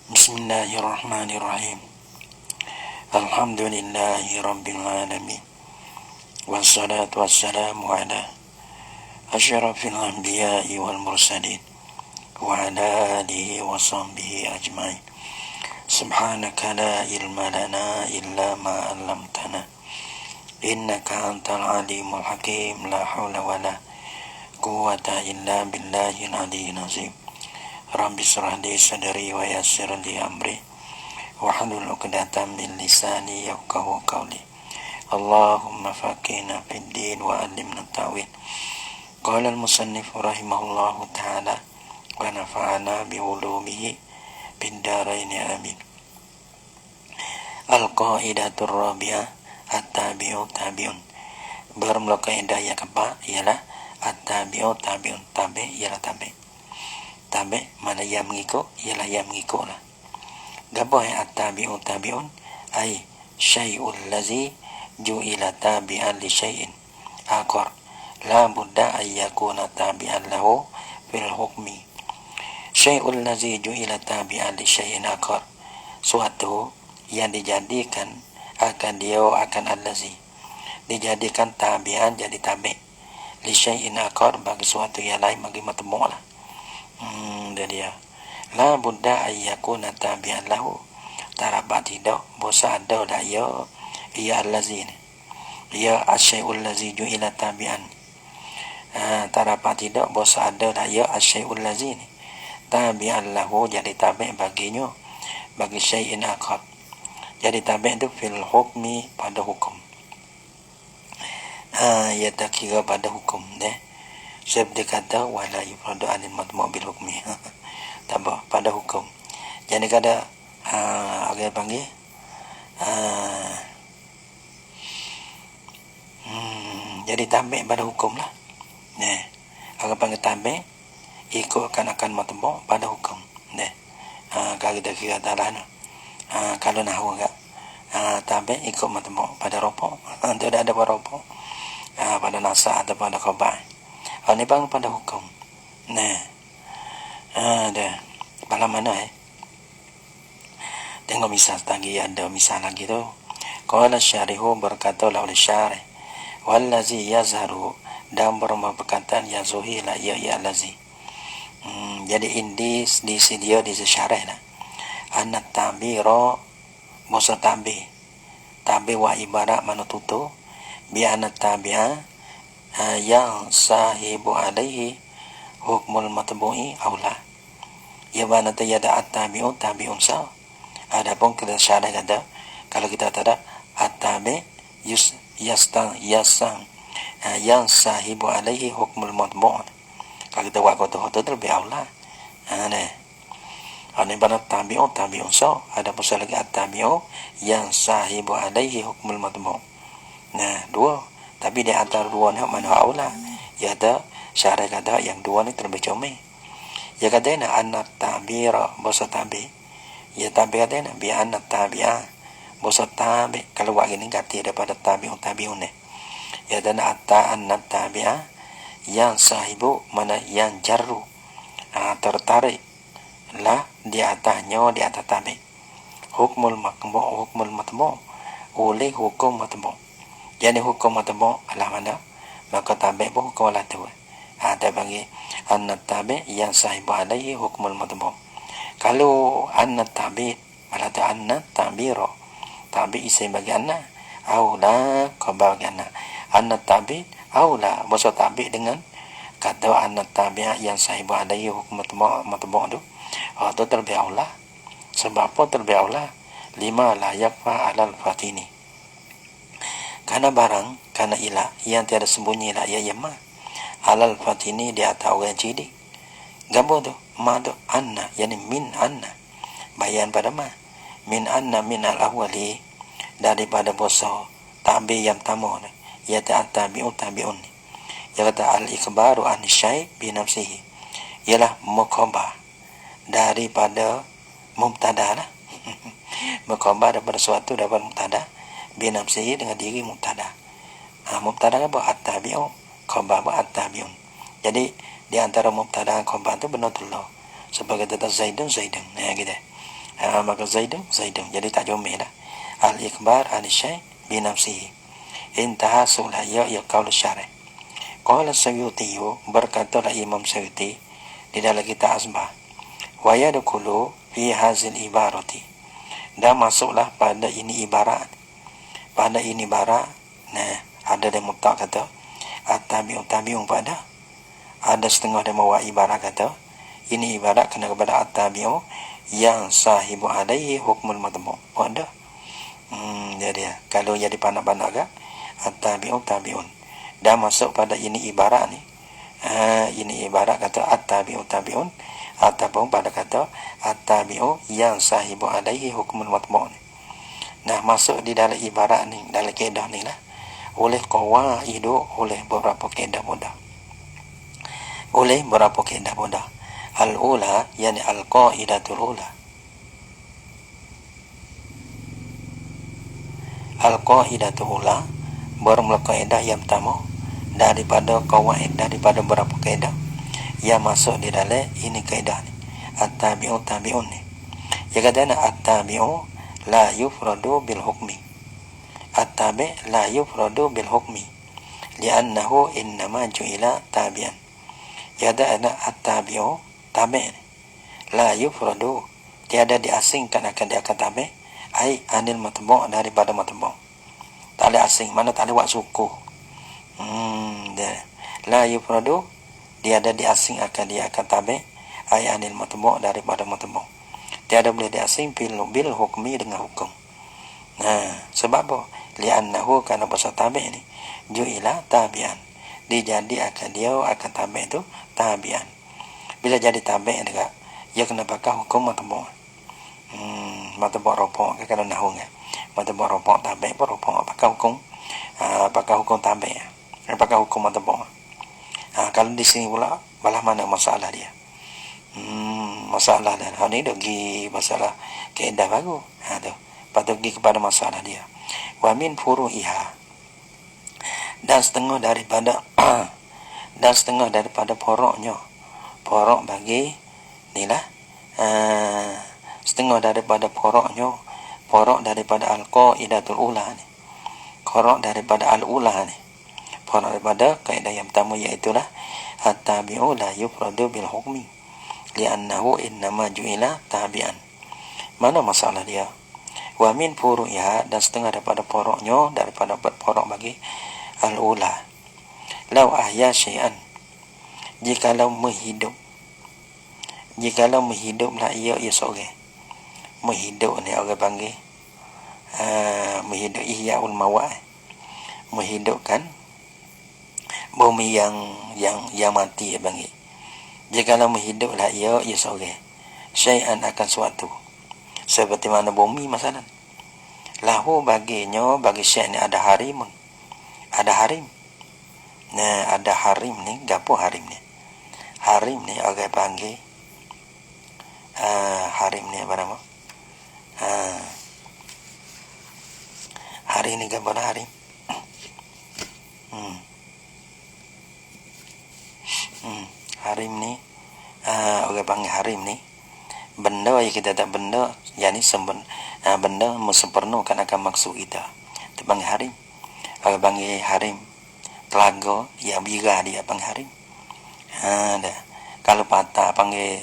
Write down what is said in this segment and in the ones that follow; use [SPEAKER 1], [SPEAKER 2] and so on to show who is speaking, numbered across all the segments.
[SPEAKER 1] Bismillahirrahmanirrahim. Alhamdulillahi rabbil alamin. Wassalatu wassalamu ala asyrafil anbiya'i wal mursalin wa ala alihi wa sahbihi ajmain. Subhanaka la ilma lana illa ma 'allamtana. Innaka antal alimul hakim. La haula wala quwwata illa billahil aliyyil azim. Rabbi shrah li sadri wa yassir li amri wahlul 'uqdatam min lisani yafqahu qawli. Allahumma faqihna fid din wa 'allimna ta'wil. Qala al-musannif rahimahullahu ta'ala wa nafa'ana bi ulumihi fid dharain amin. Al-qaidatur rabi'ah at-tabi'u tabi'un. Bermula kaidah yang keempat ialah at-tabi'u tabi'un. Tabi' ialah tabi'. Tabi' mana yang mengikut ialah yang mengikut lah. Gapo at-tabi'u tabi'un ai syai'ul ladzi ju'ila tabi'an li syai'in akhar la budda ay yakuna tabi'an lahu fil hukmi. Syai'ul ladzi ju'ila tabi'an li syai'in akhar, suatu yang dijadikan akan allazi dijadikan tabi'an jadi tabi' li syai'in akhar bagi suatu yang lain bagi matmu' lah. Dia la budda ayyakuna tabi'an lahu, tarabat tidak bosa ada dah ya allazi ya asyai'ul ladzi ju'ila tabi'an. Tarabat tidak bosa ada dah ya asyai'ul ladzi tabi'an lahu, jadi tabi' baginya bagi syai'in akhar. Jadi tabi' itu fil hukmi pada hukum. Ya tak kira pada hukum deh. Sebab dia kata wala yufradu anil matmu' bil hukmi. Tambah pada hukum. Jadi kada agak panggil jadi tabi' pada hukum lah. Nah, agak panggil tabi' ikut akan matmu' pada hukum. Nah, kalau kita kira dalah kalau nahwu enggak tabi' ikut matmu' pada ropo. Tidak ada pada ropo. Pada nasa atau pada khabar. Ini bang pada hukum. Nah, ada pada mana tengok misal lagi, ada misal lagi tu. Qala syarihu, berkata oleh syarih, wallazi yazharu, dan bermakatan ya zuhila ya allazi. Jadi di dia di syarih lah. Anat tabiro musa tabi wa ibarat manututu bi anat tabi'a yang sahibu alaihi hukmul matbu'i aula. Ya mana tiada at-tabi'u tabi'un sa. Adapun kita syarah kata kalau kita ada at-tabi' yasang yang sahibu alaihi hukmul matbu'. Kalau kita buat kata terlebih aula. Ini pada tabi'u tabi'un sa. Adapun lagi at-tabi'u yang sahibu alaihi hukmul matbu'. Nah, dua. Tapi di antara dua ni mana aula? Ya ada syarah kata yang dua ni terlebih comel. Ya kata na anat tabira bosa tabi. Ya tabi kata na bi anat tabi'a bosa tabi. Kalau buat gini ganti daripada tabi'un ni. Ya ada na anat tabi'a yang sahibu mana yang jarru tertarik lah di atasnya di atas tabi. Hukmul matbu' oleh hukum matbu'. Jadi hukum matbu' adalah mana? Maka tabi' pun hukum lah tu. Ada bagi annat tabi' yang sahibu alaihi hukmul matbu'. Kalau annat tabi' malah tu annat tabiro. Tabi' isim bagi anna. Aula khabar bagi anna. Annat tabi' aula. Maksud tabi' dengan kata annat tabi' yang sahibu alaihi hukmul matbu' tu. Itu terlebih aula. Sebab apa terlebih aula? Lima la yakfa alal fatini. Karena barang, karena ilah yang tiada sembunyi lah ya yamma. Alal fatini di atas orang cilik. Gambar tu, ma tu anna, yani min anna. Bayan pada ma. Min anna min al-awwali, daripada bosau tabi yang tamu ni. Ya tabi'u tabi'un. Ya kata al-ikhbaru an syai' bi nafsihi. Ialah mukhabar daripada mubtada lah. Mukhabar daripada suatu daripada mubtada. Binafsihi dengan diri mubtada. Mubtada apa? At-tabi'u, khabar at-tabi'un. Jadi di antara mubtada dan khabar itu benar tullah. Sebagai kata Zaidun. Nah gitu. maka Zaidun jadi tak jomel dah. Al-ikbar al-syai' bi nafsihi. Intaha sulah ya qaul syarih. Qala Suyuti, berkatalah Imam Suyuti di dalam kitab Asbah, wa yadkhulu fi hazil ibarati, dan masuklah pada ini ibarat, nah ada yang mutak kata at-tabi'un pada, ada setengah dia bawa ibarat kata ini ibarat kena kepada at-tabi'u yang sahibu alaihi hukmul matbu'. Ada jadi kalau jadi panak-panak kan at-tabi'un dan masuk pada ini ibarat ni. Ini ibarat kata at-tabi'un ataupun pada kata at-tabi'u yang sahibu alaihi hukmul matbu'. Nah, masuk di dalam ibarat ni, dalam kaedah ni lah, oleh qawaidu, oleh beberapa kaedah mudah. Al-ula, yani al-qaidatul ula. Al-qaidatul ula bermula kaedah yang pertama daripada qawaid, daripada berapa kaedah yang masuk di dalam ini kaedah ni. At-tabi'un ni. Ya katanya at-tabi'u la yufradu bil hukmi. At-tabi' la yufradu bil hukmi li'annahu innama ju'ila tabi'an. Ya katanya at-tabi'u tabi' la yufradu, tiada diasingkan akan dia akan tabi' ai anil matbu' daripada matbu'. Tak ada asing, mana tak ada buat suku. La yufradu, dia ada diasing akan dia akan tabi' ai anil matbu' daripada matbu'. Tiada boleh diasing bil hukmi dengan hukum. Nah, sebab apa? Li'annahu, karena bahasa tabi' ni ju'ila tabi'an, dijadi akan dia akan tabi' itu tabi'an. Bila jadi tabi' juga ia kena pakai hukum matbu'. Matbu' rupuk kalau nahu kan. Matbu' rupuk tabi' rupuk pakai hukum tabi'. Pakai hukum matbu'. Kalau di sini pula malah mana masalah dia? Masalah dan hal ni pergi masalah kaedah baru. Tu patut pergi kepada masalah dia. Wa min furu'iha, dan setengah daripada poroknya, porok bagi nilah setengah daripada poroknya, porok daripada al-qaidatul ula ni, porok daripada al-ula ni, porok daripada kaedah yang pertama, iaitu lah at-tabi'u la yufradu bil hukmi li'annahu innama ju'ila tabi'an. Mana masalah dia? Wa min furu'iha, dan setengah daripada poroknya, daripada porok bagi al-ula, law ahya syai'an, jikalau menghiduplah ia seorang. Menghidup ni orang panggil menghidup ihyaul mawad, menghidupkan bumi yang mati panggil. Jikalau menghiduplah ia seorang syai'an akan suatu, seperti mana bumi masalah, lahu baginya, bagi syai' ni ada harim. Nah, ada harim ni, gapo harim ni? Harim ni orang panggil harim ni apa nama? Hari ni gapo harim? Harim ni orang panggil harim ni benda yang kita tak benda, yakni benda mensempurnakan akan maksud kita, itu panggil harim. Orang panggil harim telaga yang bira, dia panggil harim. Dah. Kalau patah panggil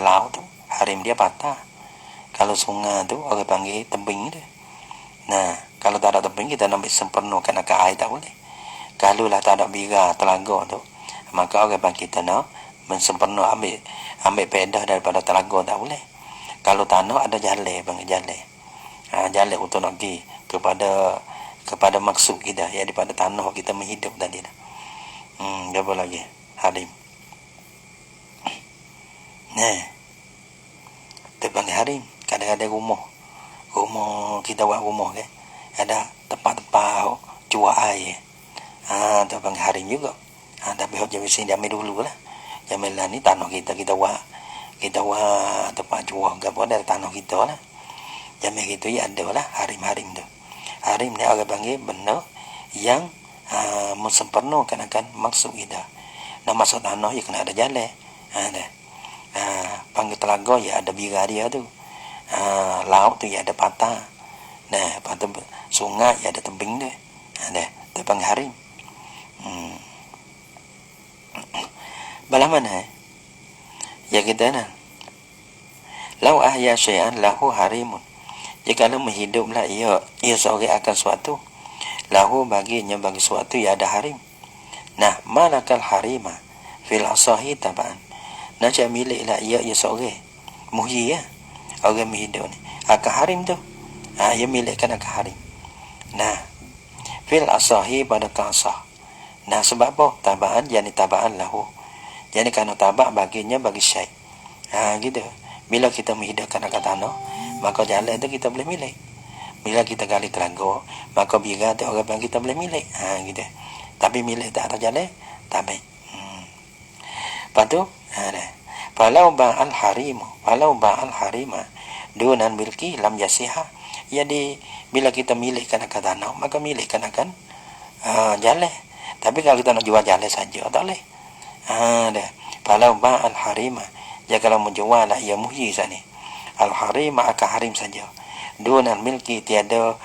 [SPEAKER 1] laut tu harim, dia patah. Kalau sungai tu orang panggil tebing dia. Nah, kalau tak ada tebing kita nak sempurnakan akan air tak boleh. Kalau lah tak ada bira telaga tu, maka orang panggil kita nak mensempurna, ambil pedah daripada telaga tak boleh. Kalau tanah ada jalan, panggil jalan. Jalan untuk nak pergi kepada maksud kita, ya, daripada tanah kita menghidup tadi dah. Apa lagi? Harim. Nah, tu panggil harim. Kadang-kadang rumah kita buat rumah kan, ada tempat-tempat cuak air. Tu panggil harim juga. Tapi hok jadi sini jamai dulu lah. Jamai lah ni tanah kita buat tempat cuak gapo dari tanah kita lah. Jamai gitu ya ada lah harim tu. Harim ni orang panggil benda yang mensempurnakan akan maksud kita. Nak masuk tanah ya kena ada jalan. Panggil telaga ya ada bira dia tu. Laut tu ya ada patah. Patah sungai ya ada tebing dia. Tu panggil harim. Bala mana? Ya kita lau ahya syai'an lahu harimun. Jikalau menghiduplah ia seorang akan suatu, lahu baginya bagi suatu ya ada harim. Malakal harima fil asahi tabaan. Cak miliklah ia seorang muhyi ya. Orang menghidup ni akan harim tu. Ia milikkan akan harim. Fil asahi pada kasah. Sebab apa? Tabaan yani tabaan lahu. Jadi kerana tabak baginya bagi syai. Gitu. Bila kita menghidupkan akan tanah, maka jalan itu kita boleh milik. Bila kita gali telaga, maka bira tu orang bagi kita boleh milik. Gitu. Tapi milik tak ada jalan, tak baik. Lepas tu, falau ba'al harima dunan milki lam yasiha. Jadi bila kita milikkan akan tanah, maka milikkan akan jalan. Tapi kalau kita nak jual jalan saja, tak boleh. Falau ba'al harima, ya kalau menjual lah ia muhyi sani. Al harima akan harim saja. Dunan milki tiada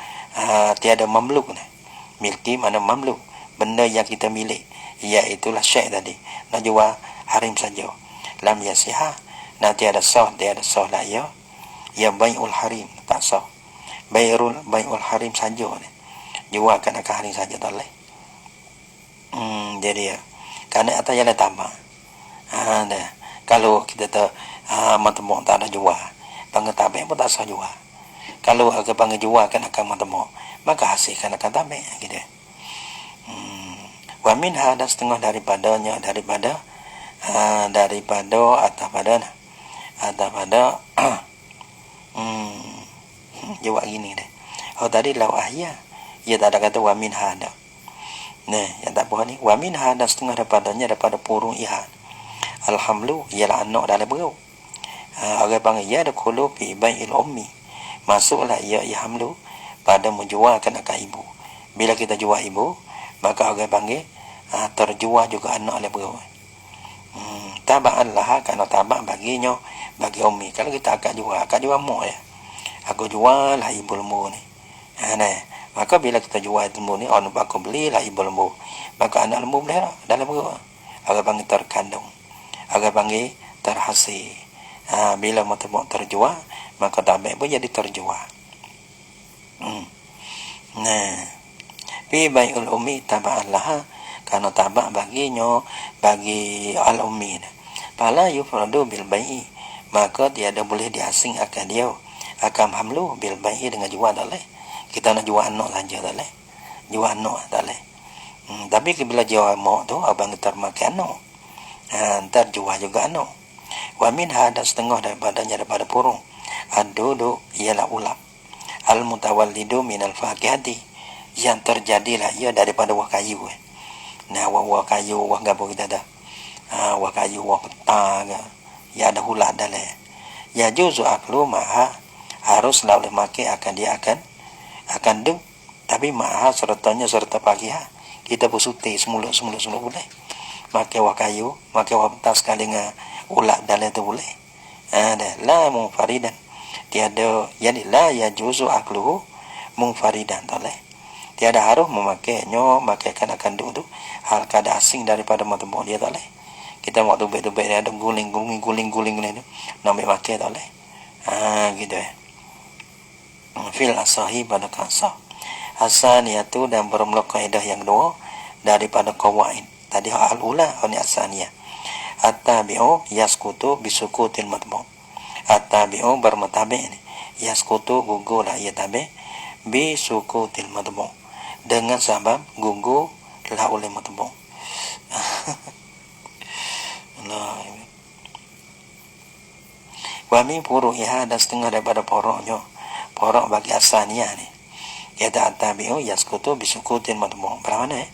[SPEAKER 1] mamluk. Milki mana mamluk, benda yang kita milik, iaitulah syai' tadi. Nak jual harim saja. Lam yasiha, tiada sah lah ia bai'ul harim, tak sah. Bai'ul harim saja ni. Jualkan akan harim saja tak boleh. Jadi kerana atas jalan tambah. Kalau kita matembok tak ada jual, panggil tabik pun tak sah jual. Kalau agak panggil jual kan akan matembok, maka hasilkan akan tabik gitu. Wa minha ada setengah daripada jawab gini deh. Tadi lau ahya, ia tak ada kata wa minha ada. Yang tak boleh ni wa minha ada setengah daripada purung ihad. Alhamdulillah ialah anak dalam perut. Orang panggil ya ada khulu fi bai'il ummi. Masuklah ia hamlu pada menjualkan akan ibu. Bila kita jual ibu, maka orang panggil terjual juga anak dalam perut. Taba'an laha, kerana tabak baginya bagi ummi. Kalau kita akak jual mak ya. Aku jual lah ibu lembu ni. Maka bila kita jual lembu ni, orang aku belilah ibu lembu. Maka anak lembu boleh lah dalam perut. Orang panggil terkandung. Orang panggil terhasil. Bila matembok terjual, maka tabak pun jadi terjual. Fi bai'ul ummi taba'an laha, kerana tabak baginya bagi al-ummi. Fala yufradu bil bai'i, maka tiada boleh diasing akan dia akan hamlu bil bai'i dengan jual tak boleh. Kita nak jual anak saja tak boleh. Jual anak tak boleh. Tapi bila jual mak tu abang termakan anak. Ntar jual juga anak. Wa min hada setengah daripada purung. Ad-dudu ialah ulat. Al-mutawallidu minal fakihati, yang terjadilah ia daripada buah kayu. Buah kayu, buah gapo kita dah. Buah kayu, buah peta ke. Ya ada ulat dalam. Ya juzu aklu maha, harus boleh makan akan duk. Tapi maha serta pagi kita bersuti semula boleh. Makan buah kayu, makan buah peta sekali dengan ulat dalam tu boleh. La munfaridan, tiada, yani la ya juzu akluhu munfaridan, tak boleh. Tiada harus memakainya, makan akan duk tu hal kada asing daripada matembok dia, tak boleh. Kita mau tubik-tubik dia ada guling ni nak ambil makan tak boleh. Gitu fil asahi pada kasah. Asaniyatu, dan bermula kaedah yang kedua daripada qawaid. Tadi al-ula ni asaniyah. At-tabi'u yaskutu bisukutil matbu'. At-tabi'u bermatabi' ni. Yaskutu gugur lah ia tabi' bisukutil matbu'. Dengan sebab gugur lah oleh matbu'. Allah. Wa min furu'iha, ada setengah daripada poroknya. Porok bagi asaniyah ni. Kata at-tabi'u yaskutu bisukutil matbu'. Berapa mana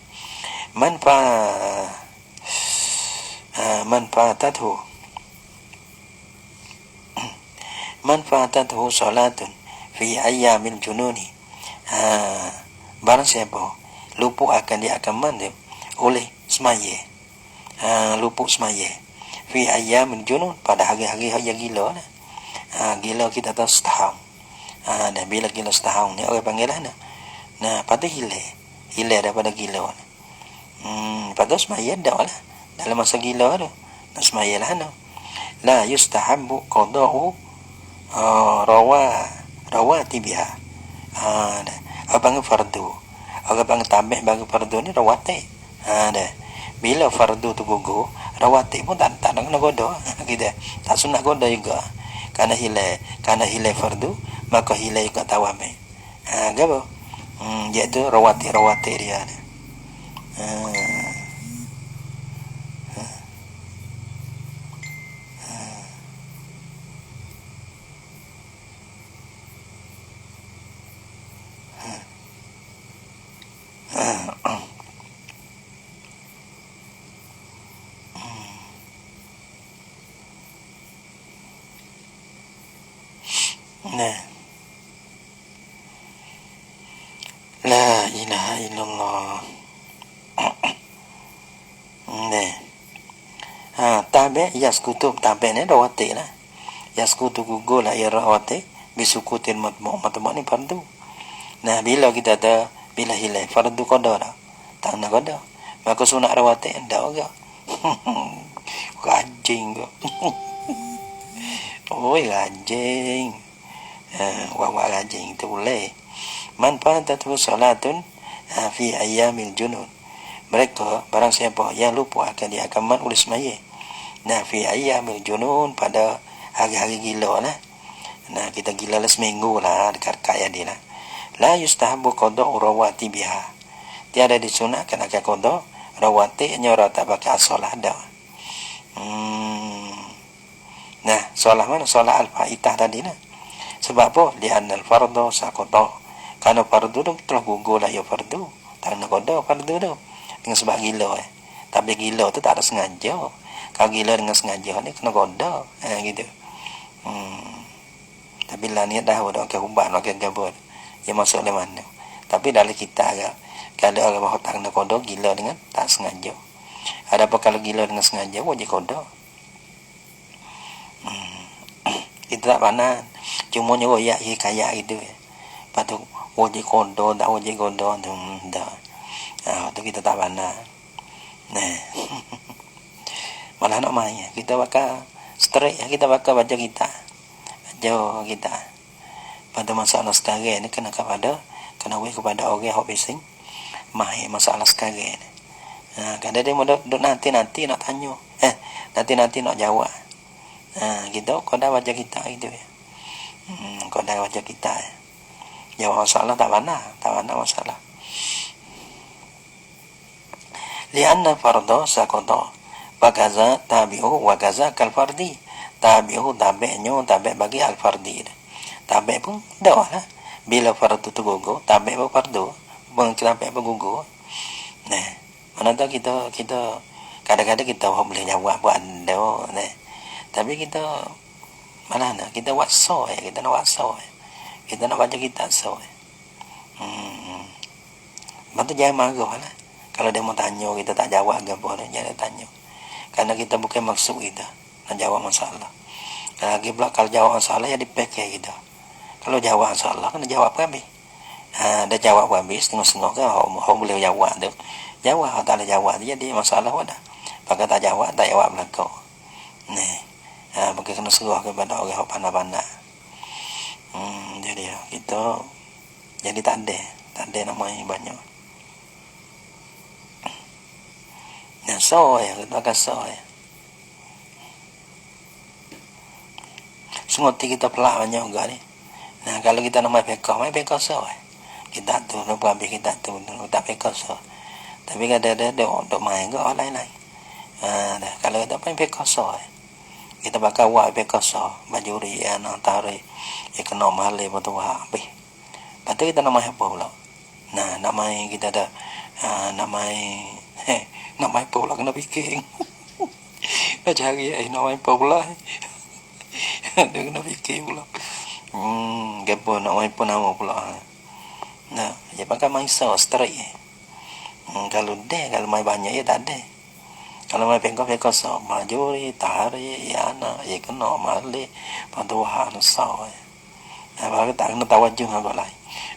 [SPEAKER 1] manfaatathu salatun fi ayyamil jununi. Barang siapa luput akan dia akan mandi oleh semaya. Luput semaya fi ayyamil junun, pada hari-hari yang gila lah. Gila kita tahu setahun. Dan bila gila setahun ni orang panggil lah nah. Nah, pada hilang daripada gila. Pada semaya dah lah. Dalam masa gila tu, nak semaya lah no. La yustahabbu qada'u rawati biha. Abang fardu. Orang panggil tambah bagi fardu ni rawati. Dah. Bila fardu tu gugur, rawati pun tak nak kena goda. Kita tak sunat goda juga. Karena hilang fardu, maka hilang juga tawameh. Gapo? Iaitu rawati dia. Nah, la ilaha illallah. Nah, tabe yaskutu tabe ni rawati lah. Yaskutu gugur lah ya rawati bisukutin matmu ni fardu. Nah, bila hilang fardu qada dah. Tak nak qada. Maka sunat rawati ndak juga. Rajing ke. Oi rajing. Wa rajing itu boleh. Man fatatu salatun fi ayyamil junun. Mereka barang siapa yang lupa akan dia akan oleh semaya. Nah, fi ayyamil junun, pada hari-hari gila lah. Nah, kita gila lah seminggu lah dekat kaya dia lah. La yustahabu qada'u rawati biha. Tiada disunatkan akan qada rawati nyora tak pakai solat dah. Nah, solat mana? Solat al-faitah tadi lah. Sebab apa? Li'anna al-fardu saqata. Karena fardu tu telah gugur lah ya fardu. Tak nak qada fardu tu. Dengan sebab gila Tapi gila tu tak ada sengaja. Kalau gila dengan sengaja ni kena qada. Gitu. Tapi lah niat dah dah ke ubat nak ke gabut. Ya masuk le mana. Tapi dalam kita agak kalau orang mahu tak nak qada gila dengan tak sengaja. Ada apa kalau gila dengan sengaja wajib qada. Itu tak panas. Cuma nyawa ya kaya itu. Patut wajib qada tak wajib qada tu dah. Tu kita tak panas. Nah. Malah nak main. Kita bakal straight, kita bakal baca kita. Baca kita. Pada masalah sekarang ni kena kepada orang yang bising. Main masalah sekarang ni. Kadang dia mau duk nanti nak tanya. Nanti nak jawab. Kita kena baca kita gitu ya. Kena baca kita. Jawab masalah tak mana masalah. Lianna fardu saqata. Wakaza tabi'u wakaza kal fardi. Tabi'u tabi'nya tabi' bagi al fardi. Tabi' pun dah lah. Bila fardu tu gugur, tabi' pun fardu. Tabi' pun gugur. Nah, mana tahu kita kadang-kadang kita boleh jawab buat anda. Nah. Tapi kita mana nak kita buat kita nak buat kita nak baca kitab Betul jangan marah lah. Kalau dia mau tanya kita tak jawab ke apa, jangan tanya. Karena kita bukan maksud kita nak jawab masalah. Lagi pula kalau jawab masalah ya dipekeh kita. Kalau jawab masalah kena jawab habis. Dia jawab habis setengah-setengah kan orang boleh jawab tu. Jawab tak ada jawab dia jadi masalah dah. Pakai tak jawab belakang. Ni. Pakai kena suruh kepada orang yang pandai-pandai. Jadi kita jadi tak ada nak main banyak. Nah, kita akan Sengerti kita pelak banyak juga ni. Nah, kalau kita nak main pekah kita tu nak habis kita tu tak pekah Tapi kadang-kadang untuk main ke orang lain. Kalau kita main pekah kita bakal buat pekah bajuri anak tarik kena mahal betul habis. Lepas tu kita nak main apa pula? Nah, nak main kita dah nak main pula kena fikir. Nak cari nak main apa pula. Dia kena fikir pula. Gapo nak main pun nama pula. Nah, dia pakai main straight. Kalau main banyak ya tak ada. kalau mai pengko so majuri tari yana ye kena male paduha no so bagi tak kena tawajjuh ngapa lai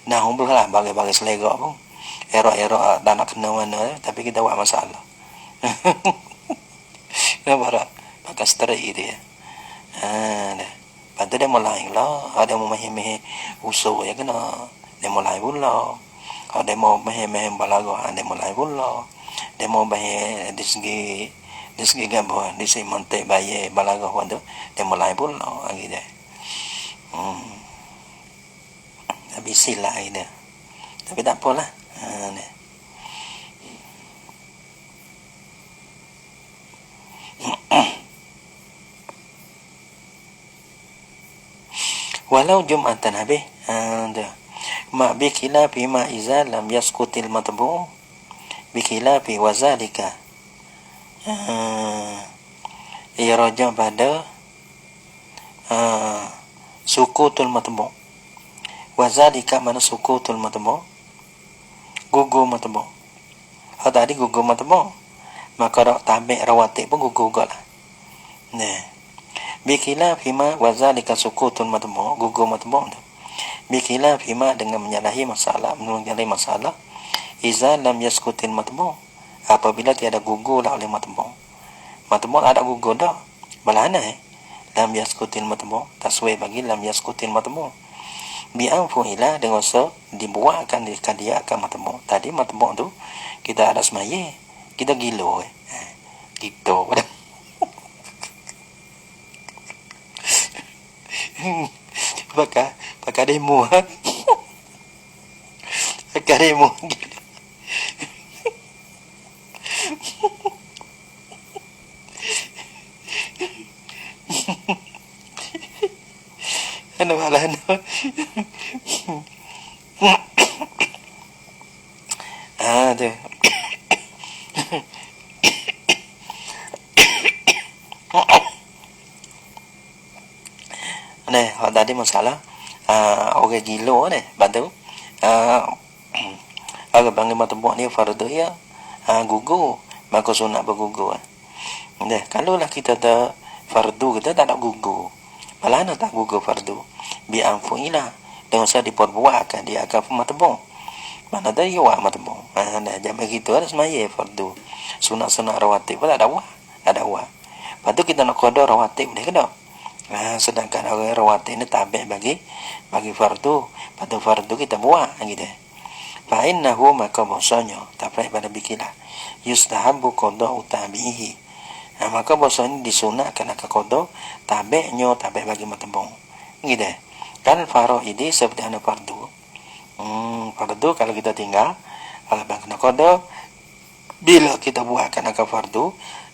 [SPEAKER 1] nah humbul lah bagi selega pun erok dan nak kena mana tapi kita buat masalah nampak pakai stray dia dah pada dia mulai lah ada mau meh usul ya kena dia mulai pula ada mau meh balago ada mulai pula dia mau meh di segi gambar di segi monte baye balago tu dia mulai pula gitu deh tapi sila ini tapi tak apalah nih walau Jumatan habis ma bikilafi ma iza lam yaskutil matbu bikilafi wazalika ia raja pada sukutul matbu wazalika mana sukutul matbu gugu matbu tadi gugu matbu maka tabi rawati pun gugu lah nah bikilafi ma wazalika sukutul matbu gugu matbu bikilafi ma dengan menyalahi masalah iza lam yaskutil matbu apabila tiada gugu lah oleh matbu ada gugu dah balana lam yaskutil matbu taswih bagi lam yaskutil matbu bi'anfu ila dengan dibuatkan dikadiakan matbu tadi matbu tu kita ada semaya kita gilo gitu pakai demo pakai demo ano wala no tu này họ tadi masalah orang gilo ni bantu agak bangga matembok ni fardu ya gugu maka sunat bergugu deh kalau lah kita ada fardu kita tak ada gugu balana tak gugu fardu bi anfuila dengan saya diperbuatkan dia akan matembok mana ada ya matembok nah jam begitu ada semaya fardu sunat rawatib pun ada lepas tu kita nak qada rawatib ni kena sedangkan orang rawatib ni tabi bagi fardu pada fardu kita buat gitu fa innahu maka bahasanya tapai pada bikilah yustahabbu qada utabihi maka bahasanya disunatkan akan qada tabi'nya tabi bagi matembong gitu kan faraidi seperti ana fardu fardu kalau kita tinggal kalau bang kena qada bila kita buatkan akan fardu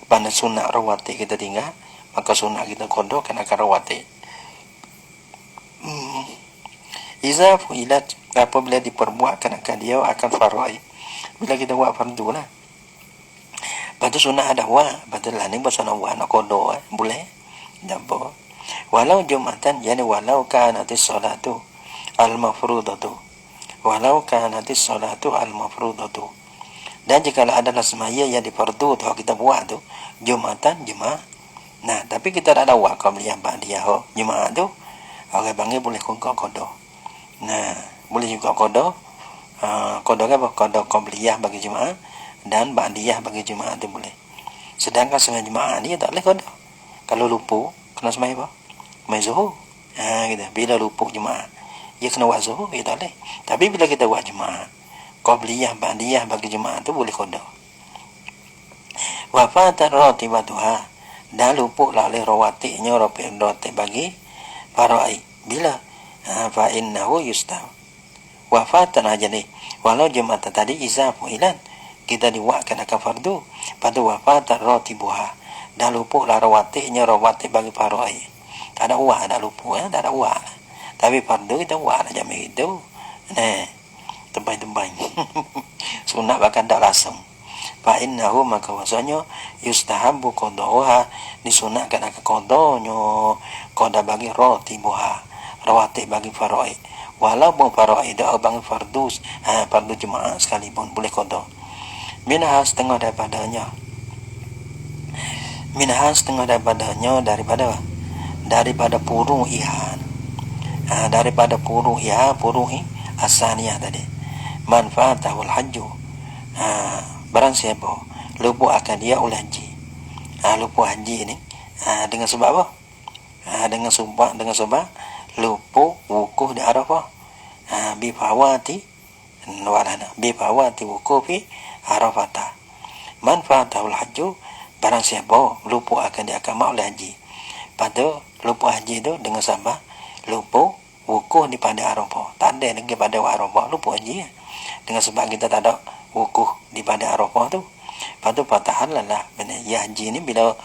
[SPEAKER 1] pada sunat rawatib kita tinggal maka sunat kita qada kena rawatib iza fuilat apabila diperbuatkan akan dia akan faraid bila kita buat fardu lah pada sunat ada pada lain bahasa nak qada boleh apa walau Jumatan yani walau kanatis salatu al-mafrudatu dan jika ada semaya yang difardu tu kita buat tu Jumatan jemaah. Nah, tapi kita tak ada wakaf qabliyah ba'diyah jemaah tu orang panggil boleh qada. Nah, boleh juga qada apa? Qada qabliyah bagi jemaah dan ba'diyah bagi jemaah tu boleh. Sedangkan sembahyang jemaah ni tak boleh qada. Kalau lupa kena sembahyang apa? Mai zuhur. Gitu. Bila lupa jemaah, dia kena buat zuhur, dia tak boleh. Tapi bila kita buat jemaah, qabliyah ba'diyah bagi jemaah tu boleh qada. Wa fatat ratibatuha dan lupa lah oleh rawatibnya rawatib bagi faraid bila fa innahu yustab wafatan aja ni walau Jumatan tadi izafu ilan kita diwakkan akan fardu pada wafatan ratibuha dan lupa lah rawatibnya rawatib bagi faraid tak ada uang tak lupa tak ada uang tapi fardu kita uang aja begitu tembang sunat bahkan tak langsung fa innahu maka wasanya yustahabbu qada'uha disunatkan akan qada bagi ratibuha rawatib bagi faraid walaupun faraid dah bagi fardu jemaah sekalipun boleh qada minha setengah daripadanya minha setengah daripada purung ihan. Daripada purung iha, purung asaniyah tadi. Manfaatahul hajju, barang siapa lupa akan dia oleh haji. Lupa haji ini dengan sebab apa? Dengan sebab lupa wukuf di Arafah. Bifawati wukuf fi Arafah. Manfaatahul hajju, barang siapa lupa akan dia akan oleh haji. Pada lupa haji itu dengan sebab lupa wukuf di pada Arafah. Tak ada lagi pada Arafah lupa haji. Dengan sebab kita tak ada wukuf di pada Arafah tu. Lepas tu patahlah benar. Ya haji ni bila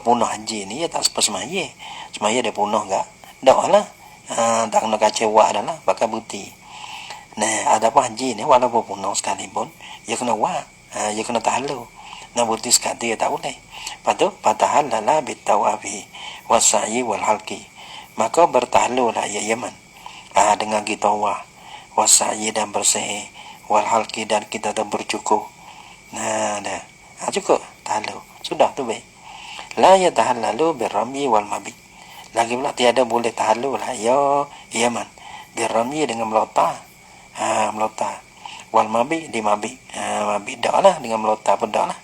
[SPEAKER 1] punah haji ni ya tak sempat semaya. Semaya dia punah enggak? Dak lah. Tak kena kecewa dah lah. Bakal buti. Nah, ada apa haji ni walaupun punah sekalipun, ya kena ya kena tahalu. Nah, buti sekali ya tak boleh. Lepas tu patahlah bitawafi wasai wal halqi. Maka bertahalulah ya Yaman. Dengan kita wasai dan bersih wal halqi dan kita tak bercukur. Cukup tahalu. Sudah tu baik. La ya tahallalu birrami wal mabit. Lagi pula tiada boleh tahalu lah ya Yaman. Birrami dengan melota. Melota. Wal mabit di mabit. Mabit dak lah dengan melota pun dak lah.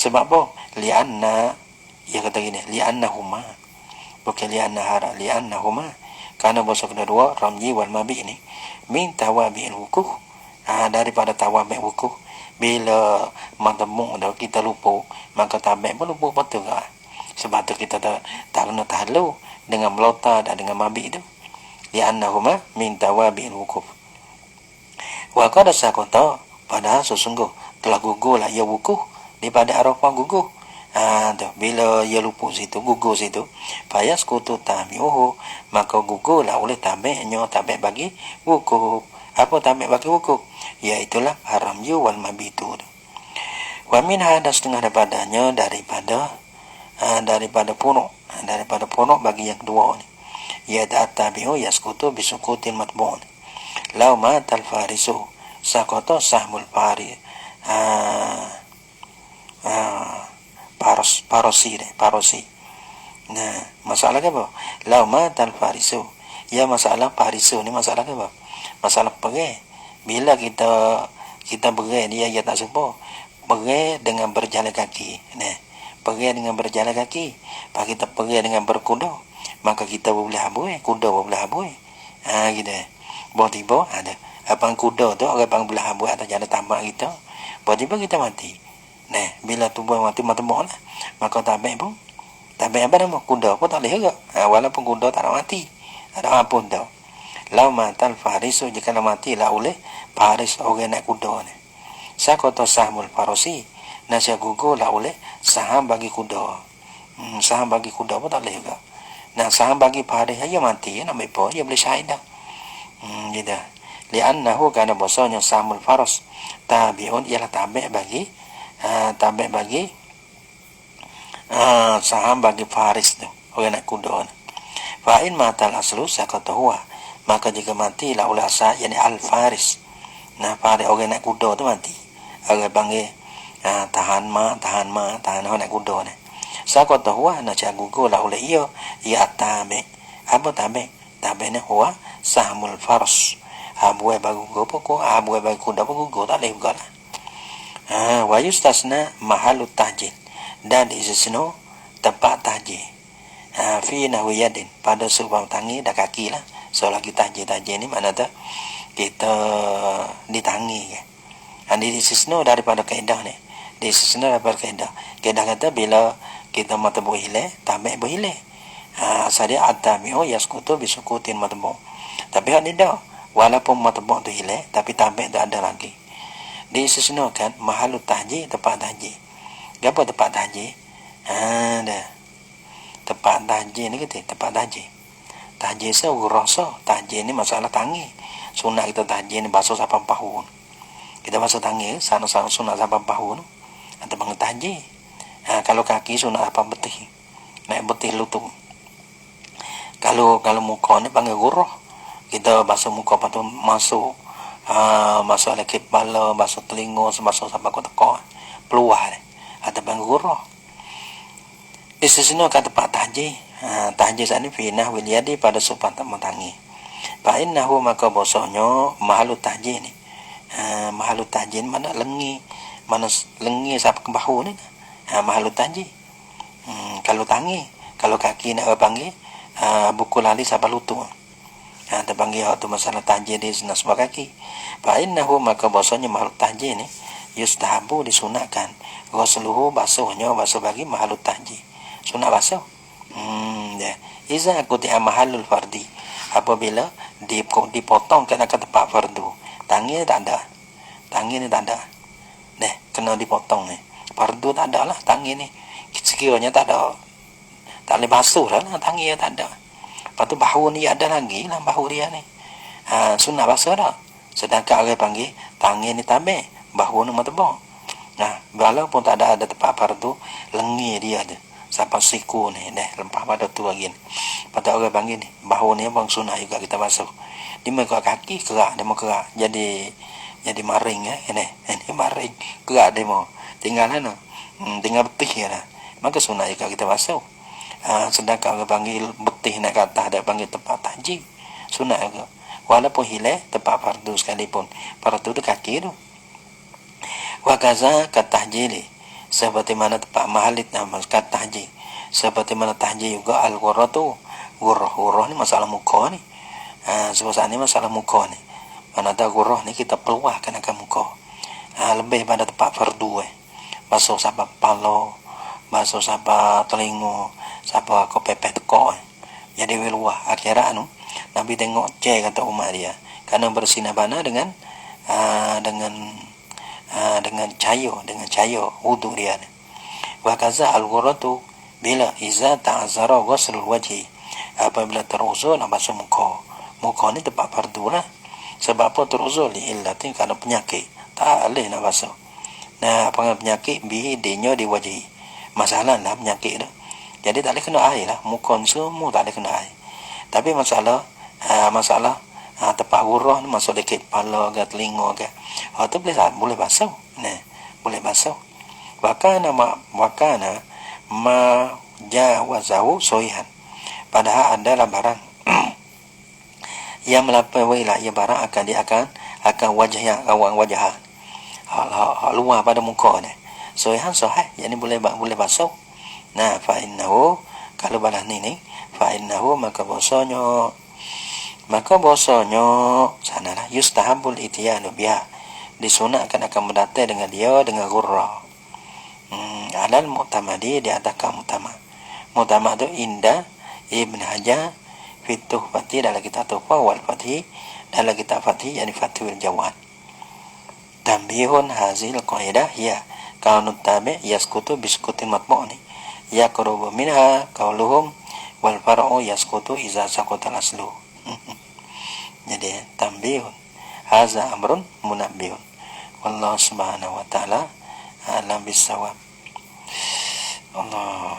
[SPEAKER 1] Sebab apa? Lianna, ia kata gini, liannahuma. Bukan liannahuma. Karena bahasa kedua ramji wal mabit ni min tawabi'il wukuf. Daripada tawabi' wukuf. Bila madamuk dah kita lupa, maka tabi' pun lupa betul lah. Sebab tu kita tak kena tahalu dengan melota dan dengan mabit tu. Liannahuma min tawabi'il wukuf. Wa qad sakata, padahal sesungguh telah gugurlah ia wukuf daripada Arafah gugur. Bila ia lupa situ, gugur situ, payas kutu tabi'uhu, maka gugurlah oleh tabi'nya, tabi' bagi wukuf. Apa tabi' bagi wukuf? Iaitulah haramyu wal mabitu. Wa min hada setengah daripadanya daripada punuk bagi yang kedua ni. Ya tabi'u yaskutu bisukutin matbu'un. Lau matal farisu sakoto sahmul fari. Parosi. Nah, masalah apa? Lau matal farisu. Ya masalah farisu ni masalah apa? Masalah pergi. Bila kita pergi dia tak sempat. Pergi dengan berjalan kaki. Nah, pergi dengan berjalan kaki. Pak kita pergi dengan berkuda, maka kita boleh habui, kuda boleh habui. Gitu. Tiba-tiba ada abang kuda tu orang bang belah habui atas jalan tambak kita. Tiba-tiba kita mati. Nah, bila tubuh mati lah, maka tabi' apa nama kuda pun tak boleh juga. Walaupun kuda tak nak mati. Ada apa pun dah. Lau matal farisu, jika nak mati lah oleh faris orang naik kuda ni. Sakoto sahmul farosi, nasya gugur lah oleh saham bagi kuda. Saham bagi kuda pun tak boleh juga. Nah, saham bagi faris aja mati, nak apa? Dia boleh syahid dah. Gitu. Li'annahu kana bahasanya sahamul faros tabi'un, ialah tabi' bagi saham bagi faris tu, orang naik kuda. Fa'in matal aslu sakatahuwa, maka jika mati lah oleh asal, yakni al-faris. Nah, faris orang naik kuda tu mati. Orang panggil tahan orang naik kuda ni. Sakatahuwa, nak cak gugur lah oleh ia tabi'. Apa tabi'? Tabi' ni huwa sahmul faros. Buai bagi gugur pokok, buai bagi kuda pun gugur, tak boleh juga lah. Wa yustasna mahalut tahjil, dan diistisna tempat tahjil. Fi nahwi yadin, pada sebuah tangi dan kaki lah. So lagi tahjil ni mana tu kita di tangi ke. Diistisna daripada kaedah ni. Diistisna daripada kaedah. Kaedah kata bila kita mata berhilang, tabi' berhilang. Asal dia at-tabi'u yaskutu bisukutin matbu'. Tapi hak ni dah, walaupun matbu' tu hilang, tapi tabi' tu ada lagi. Disesnakan mahalut tahji, tempat tahji. Apa tempat tahji? Dah. Tempat tahji ni kita, tempat tahji. Tahji saya rasa, tahji ni masalah tangi. Sunat kita tahji ni basuh 8 tahun. Kita basuh tangi, sana-sana sunat 8 tahun. Atau bangun tahji. Kalau kaki sunat 8 betih. Naik betih lutut. Kalau muka ni panggil guruh. Kita basuh muka lepas tu masuk lagi kepala, basuh telinga, basuh sampai ke tekak. Peluah ni. Atau panggil guruh. Istisna kat tempat tahji. Tahji saat ni finah wilyadi pada sopan tak tangi. Fa innahu maka bosonyo mahalu tahji ni. Mahalu tahji mana lengi, mana lengi sampai ke bahu ni. Mahalu tahji. Kalau tangi, kalau kaki nak panggil buku lali sampai lutut. Terpanggil waktu masalah tahji di sebelah kaki. Fa innahu maka bosonyo mahalu tahji ni yustahabu disunatkan. Ghusluhu basuhnya basuh bagi mahalu tahji. Sunat basuh. Iza quti'a mahalul fardi. Apabila dipotong kena ke tempat fardu. Tangan tak ada. Tangan ni tak ada. Kena dipotong ni. Fardu tak ada lah tangan ni. Sekiranya tak ada. Tak boleh basuh dah lah tangan tak ada. Lepas tu bahu ni ada lagi lah bahu dia ni. Sunat basuh dah. Sedangkan orang panggil tangan ni tabik, bahu ni matebak. Walaupun tak ada tempat fardu, lengi dia ada. Sampai siku ni lempah pada tu lagi ni. Pada orang panggil ni bahu ni bang sunat juga kita basuh. Dia kat kaki kerak, dia mau kerak jadi maring ini maring kerak dia mau tinggal no tinggal betih ya. Maka sunat juga kita basuh. Sedangkan orang panggil betih nak kata ada panggil tempat tahji sunat juga. Walaupun hilang tempat fardu sekalipun, fardu tu kaki tu. Wa kaza kat tahjili, seperti mana tempat mahalit nama kat tahji, seperti mana tahji juga al-ghurrah tu. Ghurrah ni masalah muka ni. Sebab ni masalah muka ni. Mana ada ghurrah ni kita peluahkan akan muka. Lebih pada tempat fardu basuh sampai pala, basuh sampai telinga, sampai kau pepeh tekok. Jadi luah akhirat tu Nabi tengok cek kata umat dia kerana bersinar bana dengan cahaya wudu dia. Wa kaza al-ghurrah tu bila iza ta'azzara ghuslul wajhi, apabila teruzur nak basuh muka ni tempat fardu lah. Sebab apa teruzur li illatin, kerana penyakit tak boleh nak basuh. Apa penyakit bihidinyo di wajhi, masalah lah penyakit tu. Jadi tak boleh kena air lah, muka semua tak boleh kena air. Tapi masalah tempat ghurrah ni masuk dekat kepala ke telinga ke, tu boleh basuh. Boleh basuh. Wakana ma jawazahu soihan, padahal adalah barang yang melampaui lah ia barang akan wajah hak luar pada muka ni soihan sahih, yakni boleh basuh. Fa innahu, kalau balas ni fa innahu maka bosonyo sanalah yustahabul itiyanu biha, disunatkan akan mendatai dengan dia dengan ghurrah. Alal mu'tamadi, di atas kaum mu'tamad tu indah Ibn Hajar Fituh Fatih dalam kitab Tuhfah wal Fatih, dalam kitab Fatih yani Fathul Jawad. Tambihun hazil qaidah ya kaunut tabi' yaskutu biskutin matmu'ni yaqrubu minha qauluhum wal far'u yaskutu iza saqata aslu. Jadi tambihun haza amrun munabbihun. Wallahu subhanahu wa ta'ala alam bisawab. Allah